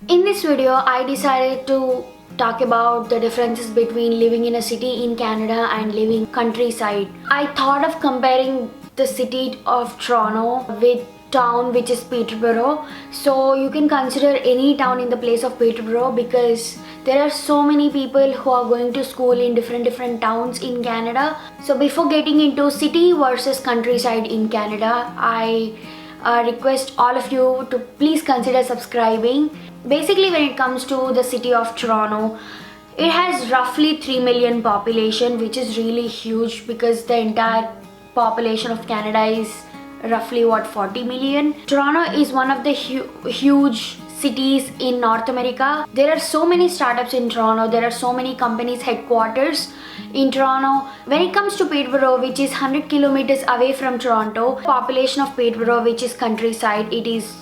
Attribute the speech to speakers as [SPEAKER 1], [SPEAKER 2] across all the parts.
[SPEAKER 1] In this video, I decided to talk about the differences between living in a city in Canada and living countryside. I thought of comparing the city of Toronto with town which is Peterborough. So you can consider any town in the place of Peterborough because there are so many people who are going to school in different towns in Canada. So before getting into city versus countryside in Canada, I request all of you to please consider subscribing. Basically, when it comes to the city of Toronto, it has roughly 3 million population, which is really huge because the entire population of Canada is roughly 40 million. Toronto is one of the huge cities in North America. There are so many startups in Toronto. There are so many companies headquarters in Toronto. When it comes to Peterborough, which is 100 kilometers away from Toronto, population of Peterborough, which is countryside, it is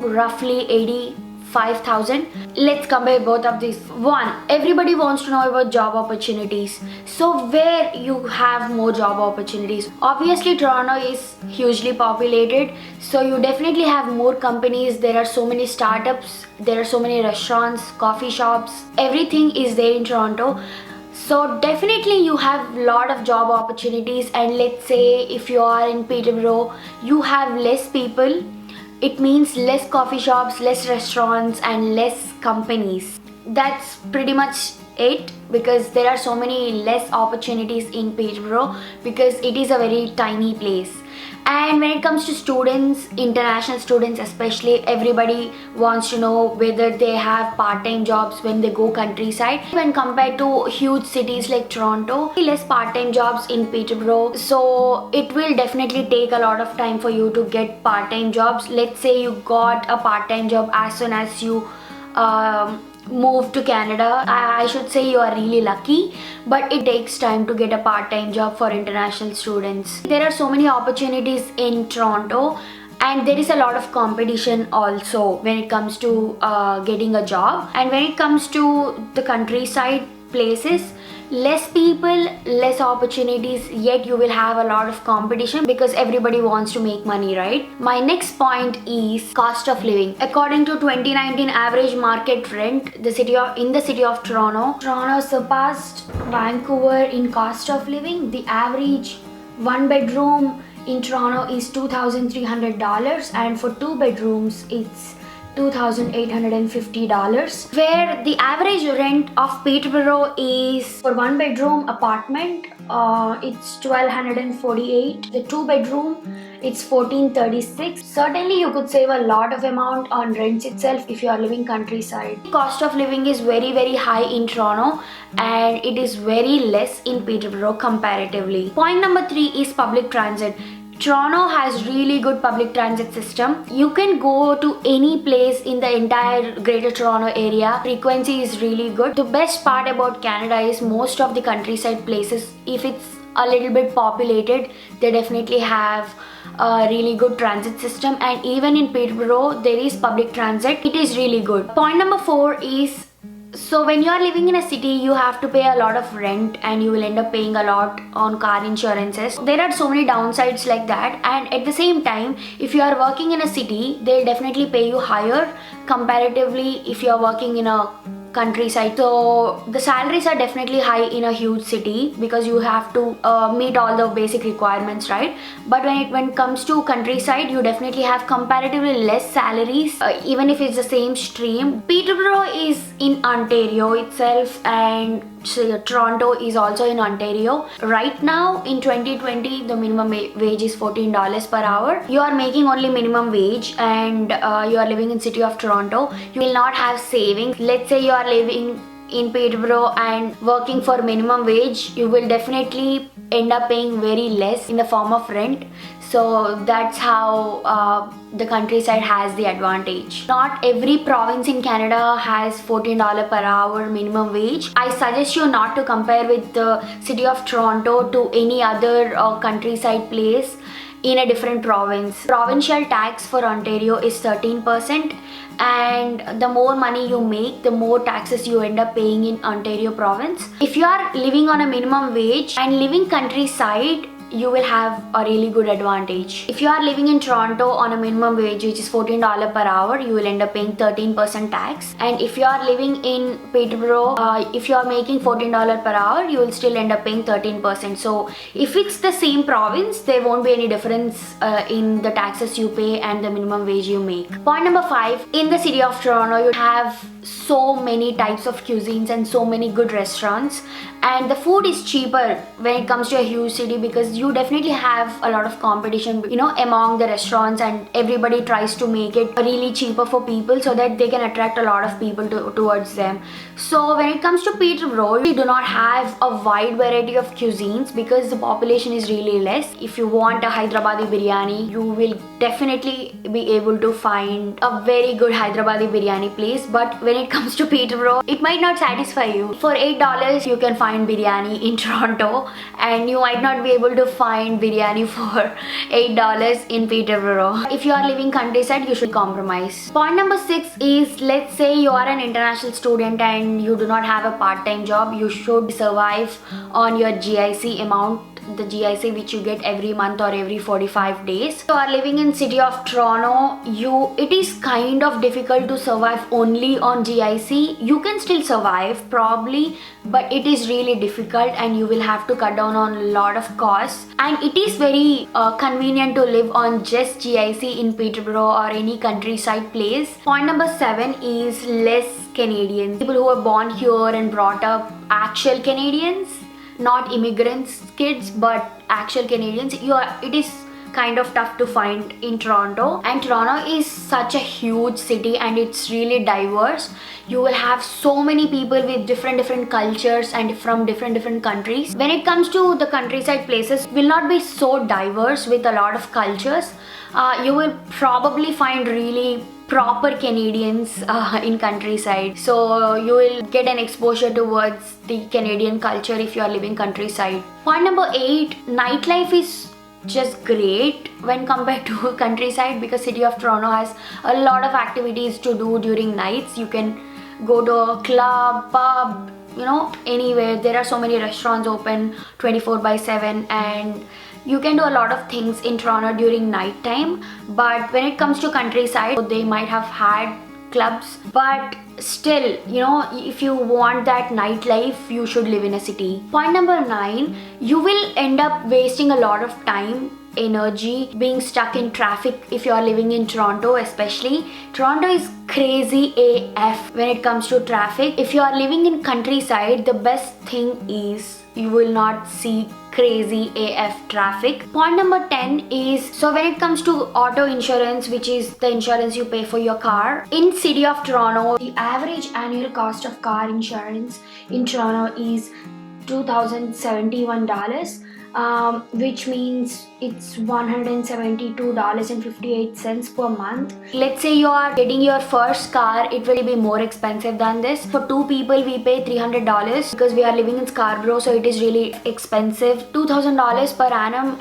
[SPEAKER 1] roughly 85,000. Let's compare both of these. One, everybody wants to know about job opportunities. So where you have more job opportunities? Obviously, Toronto is hugely populated, so you definitely have more companies. There are so many startups, there are so many restaurants, coffee shops, everything is there in Toronto. So definitely you have a lot of job opportunities, and let's say if you are in Peterborough, you have less people. It means less coffee shops, less restaurants and less companies. That's pretty much it, because there are so many less opportunities in Peterborough because it is a very tiny place. And when it comes to students, international students especially, everybody wants to know whether they have part-time jobs when they go countryside. When compared to huge cities like Toronto, less part-time jobs in Peterborough, so it will definitely take a lot of time for you to get part-time jobs. Let's say you got a part-time job as soon as you move to Canada. I should say you are really lucky, but it takes time to get a part-time job for international students. There are so many opportunities in Toronto, and there is a lot of competition also when it comes to getting a job. And when it comes to the countryside places, less people, less opportunities, yet you will have a lot of competition because everybody wants to make money, right? My next point is cost of living. According to 2019 average market rent, in the city of Toronto surpassed Vancouver in cost of living. The average one bedroom in Toronto is $2,300, and for two bedrooms it's $2,850, where the average rent of Peterborough is for one bedroom apartment, it's $1,248. The two bedroom, it's $1,436. Certainly you could save a lot of amount on rents itself if you are living countryside. Cost of living is very high in Toronto, and it is very less in Peterborough comparatively. Point number 3 is public transit. Toronto has really good public transit system. You can go to any place in the entire greater Toronto area. Frequency is really good. The best part about Canada is most of the countryside places, if it's a little bit populated, they definitely have a really good transit system. And even in Peterborough, there is public transit. It is really good. Point number 4 is, so when you are living in a city, you have to pay a lot of rent, and you will end up paying a lot on car insurances. There are so many downsides like that, and at the same time, if you are working in a city, they'll definitely pay you higher comparatively if you are working in a countryside. So the salaries are definitely high in a huge city because you have to meet all the basic requirements, right? But when it comes to countryside, you definitely have comparatively less salaries, even if it's the same stream. Peterborough is in Ontario itself, and Toronto is also in Ontario. Right now in 2020, the minimum wage is $14 per hour. You are making only minimum wage, and you are living in city of Toronto. You will not have savings. Let's say you are living in Peterborough and working for minimum wage, you will definitely end up paying very less in the form of rent. So that's how the countryside has the advantage. Not every province in Canada has $14 per hour minimum wage. I suggest you not to compare with the city of Toronto to any other countryside place in a different province. Provincial tax for Ontario is 13%, and the more money you make, the more taxes you end up paying in Ontario province. If you are living on a minimum wage and living countryside, you will have a really good advantage. If you are living in Toronto on a minimum wage which is $14 per hour, you will end up paying 13% tax. And if you are living in Peterborough, if you are making $14 per hour, you will still end up paying 13%. So if it's the same province, there won't be any difference in the taxes you pay and the minimum wage you make. Point number 5, in the city of Toronto, you have so many types of cuisines and so many good restaurants, and the food is cheaper when it comes to a huge city because you definitely have a lot of competition, among the restaurants, and everybody tries to make it really cheaper for people so that they can attract a lot of people towards them. So when it comes to Peterborough, we do not have a wide variety of cuisines because the population is really less. If you want a Hyderabadi biryani, you will definitely be able to find a very good Hyderabadi biryani place, but when it comes to Peterborough, it might not satisfy you. For $8 you can find biryani in Toronto, and you might not be able to find biryani for $8 in Peterborough. If you are living countryside, you should compromise. Point number 6 is, let's say you are an international student and you do not have a part-time job, you should survive on your GIC amount, the GIC which you get every month or every 45 days. If you are living in city of Toronto, it is kind of difficult to survive only on GIC. You can still survive probably, but it is really difficult and you will have to cut down on a lot of costs, and it is very convenient to live on just GIC in Peterborough or any countryside place. Point number 7 is less Canadians. People who are born here and brought up, actual Canadians, not immigrants kids, but actual Canadians. It is kind of tough to find in Toronto, and Toronto is such a huge city and it's really diverse. You will have so many people with different cultures and from different countries. When it comes to the countryside places, will not be so diverse with a lot of cultures. You will probably find really proper Canadians in countryside, so you will get an exposure towards the Canadian culture if you are living countryside. Point number 8, nightlife is just great when compared to countryside because city of Toronto has a lot of activities to do during nights. You can go to a club, pub, anywhere. There are so many restaurants open 24/7, and you can do a lot of things in Toronto during night time. But when it comes to countryside, they might have had clubs, but still, if you want that nightlife, you should live in a city. Point number 9, you will end up wasting a lot of time, energy, being stuck in traffic if you are living in Toronto. Especially Toronto is crazy AF when it comes to traffic. If you are living in countryside, the best thing is you will not see crazy AF traffic. Point number 10 is, so when it comes to auto insurance, which is the insurance you pay for your car, in city of Toronto, the average annual cost of car insurance in Toronto is $2,071, which means it's $172.58 per month. Let's say you are getting your first car, it will be more expensive than this. For 2 people, we pay $300 because we are living in Scarborough, so it is really expensive. $2,000 per annum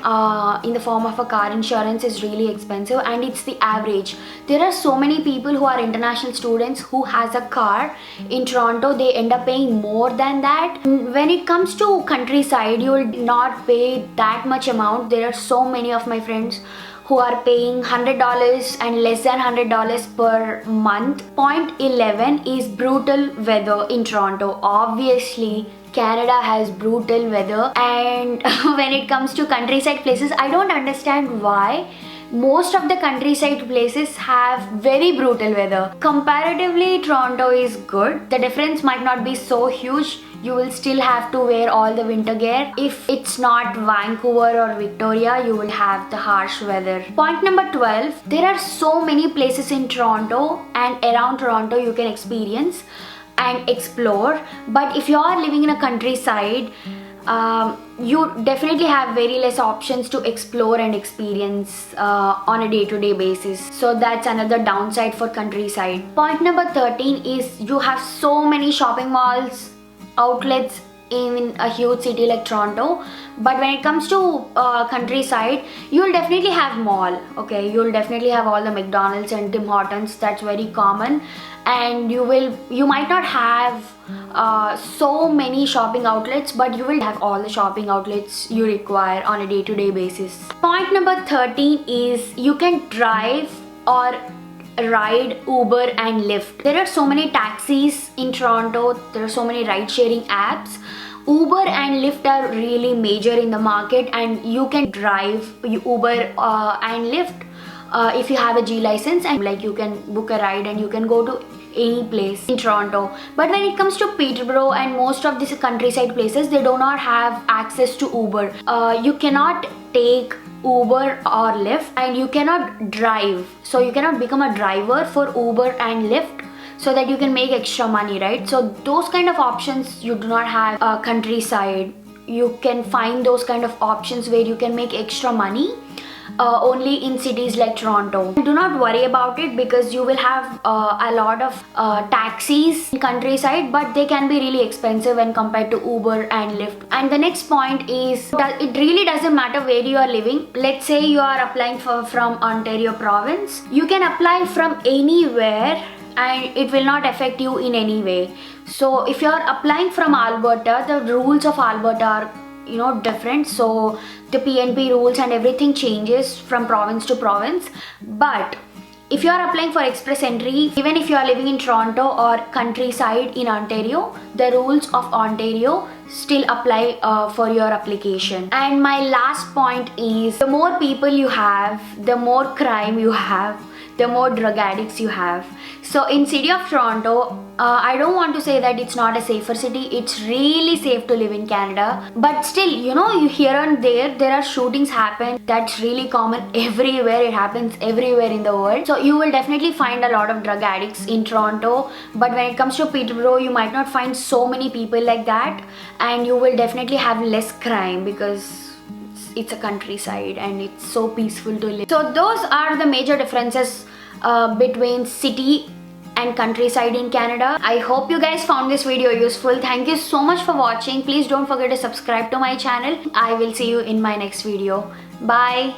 [SPEAKER 1] in the form of a car insurance is really expensive, and it's the average. There are so many people who are international students who has a car in Toronto. They end up paying more than that. When it comes to countryside, you will not pay that much amount. There are so many of my friends who are paying $100 and less than $100 per month. Point 11 is brutal weather in Toronto. Obviously, Canada has brutal weather, and when it comes to countryside places, I don't understand why most of the countryside places have very brutal weather. Comparatively, Toronto is good. The difference might not be so huge. You will still have to wear all the winter gear. If it's not Vancouver or Victoria, you will have the harsh weather. Point number 12, there are so many places in Toronto and around Toronto you can experience and explore. But if you are living in a countryside, you definitely have very less options to explore and experience on a day-to-day basis. So that's another downside for countryside. Point number 13 is you have so many shopping malls, outlets in a huge city like Toronto. But when it comes to countryside, you'll definitely have mall. Okay, you'll definitely have all the McDonald's and Tim Hortons. That's very common. And you might not have so many shopping outlets, but you will have all the shopping outlets you require on a day-to-day basis. Point number 13 is you can drive or ride Uber and Lyft. There are so many taxis in Toronto. There are so many ride-sharing apps. Uber and Lyft are really major in the market, and you can drive Uber and Lyft if you have a G license, and like you can book a ride and you can go to any place in Toronto. But when it comes to Peterborough and most of these countryside places, they do not have access to Uber. You cannot take Uber or Lyft, and you cannot drive. So you cannot become a driver for Uber and Lyft so that you can make extra money, right? So those kind of options you do not have countryside. You can find those kind of options where you can make extra money only in cities like Toronto. Do not worry about it, because you will have a lot of taxis in countryside, but they can be really expensive when compared to Uber and Lyft. And the next point is that it really doesn't matter where you are living. Let's say you are applying from Ontario province. You can apply from anywhere and it will not affect you in any way. So if you are applying from Alberta, the rules of Alberta are different. So the PNP rules and everything changes from province to province. But if you are applying for express entry, even if you are living in Toronto or countryside in Ontario, the rules of Ontario still apply for your application. And my last point is, the more people you have, the more crime you have, the more drug addicts you have. So in city of Toronto, I don't want to say that it's not a safer city. It's really safe to live in Canada. But still, you here and there are shootings happen. That's really common everywhere. It happens everywhere in the world. So you will definitely find a lot of drug addicts in Toronto. But when it comes to Peterborough, you might not find so many people like that. And you will definitely have less crime, because it's a countryside and it's so peaceful to live. So those are the major differences between city and countryside in Canada. I hope you guys found this video useful. Thank you so much for watching. Please don't forget to subscribe to my channel. I will see you in my next video. Bye.